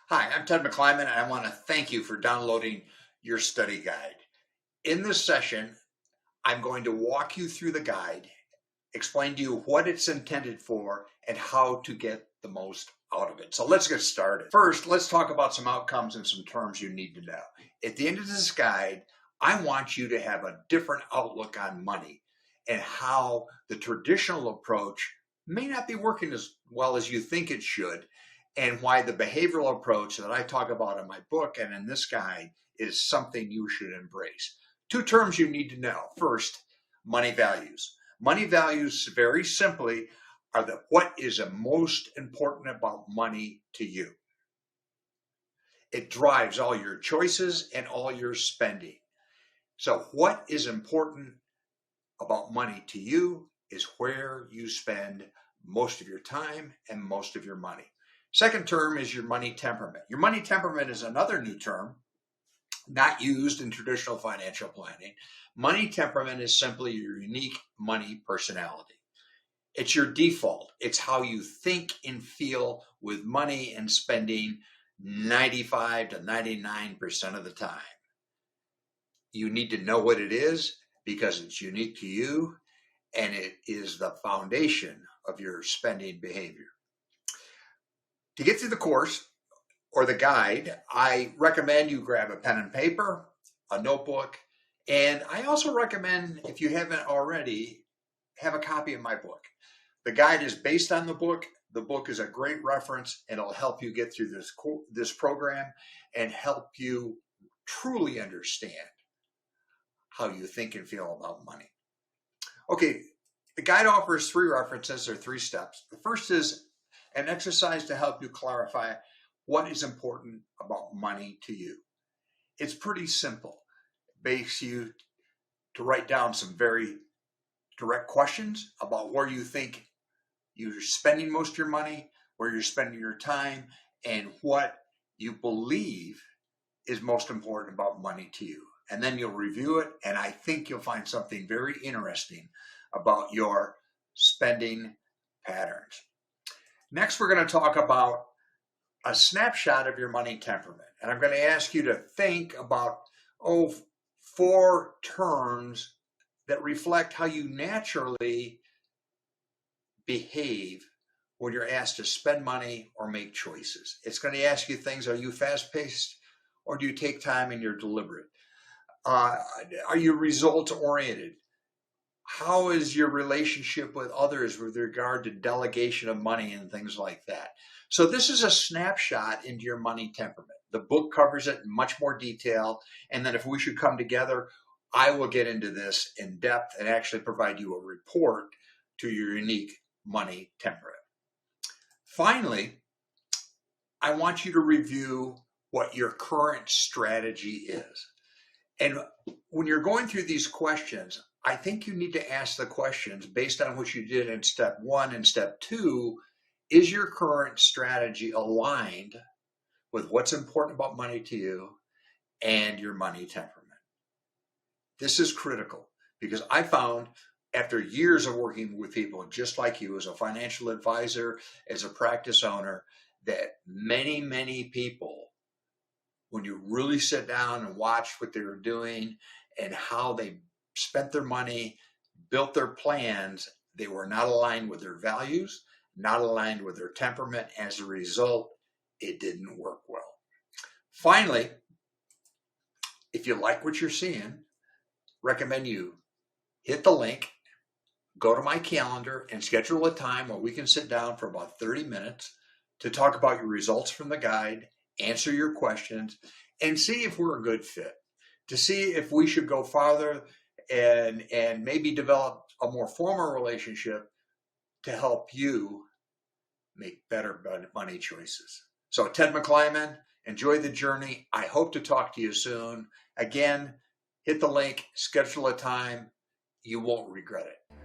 Hi, I'm Ted McClyman, and I want to thank you for downloading your study guide. In this session, I'm going to walk you through the guide, explain to you what it's intended for, and how to get the most out of it. So let's get started. First, let's talk about some outcomes and some terms you need to know. At the end of this guide, I want you to have a different outlook on money and how the traditional approach may not be working as well as you think it should, and why the behavioral approach that I talk about in my book and in this guide is something you should embrace. Two terms you need to know. First, money values. Money values, very simply, are what is the most important about money to you. It drives all your choices and all your spending. So what is important about money to you is where you spend most of your time and most of your money. Second term is your money temperament. Your money temperament is another new term, not used in traditional financial planning. Money temperament is simply your unique money personality. It's your default. It's how you think and feel with money and spending 95 to 99% of the time. You need to know what it is because it's unique to you, and it is the foundation of your spending behavior. To get through the course or the guide, I recommend you grab a pen and paper, a notebook, and I also recommend, if you haven't already, have a copy of my book. The guide is based on the book. The book is a great reference, and it'll help you get through this program and help you truly understand how you think and feel about money. Okay, the guide offers three references or three steps. The first is an exercise to help you clarify what is important about money to you. It's pretty simple. It begs you to write down some very direct questions about where you think you're spending most of your money, where you're spending your time, and what you believe is most important about money to you. And then you'll review it, and I think you'll find something very interesting about your spending patterns. Next, we're going to talk about a snapshot of your money temperament. And I'm going to ask you to think about, four terms that reflect how you naturally behave when you're asked to spend money or make choices. It's going to ask you things: are you fast-paced, or do you take time and you're deliberate? Are you results-oriented? How is your relationship with others with regard to delegation of money and things like that? So this is a snapshot into your money temperament. The book covers it in much more detail. And then if we should come together, I will get into this in depth and actually provide you a report to your unique money temperament. Finally, I want you to review what your current strategy is. And when you're going through these questions, I think you need to ask the questions based on what you did in step 1 and step 2. Is your current strategy aligned with what's important about money to you and your money temperament? This is critical because I found, after years of working with people just like you as a financial advisor, as a practice owner, that many, many people, when you really sit down and watch what they were doing and how they spent their money, built their plans, they were not aligned with their values, not aligned with their temperament. As a result, it didn't work well. Finally, if you like what you're seeing, recommend you hit the link, go to my calendar, and schedule a time where we can sit down for about 30 minutes to talk about your results from the guide, answer your questions, and see if we're a good fit, to see if we should go farther and maybe develop a more formal relationship to help you make better money choices. So Ted McClyman, enjoy the journey. I hope to talk to you soon. Again, hit the link, schedule a time. You won't regret it.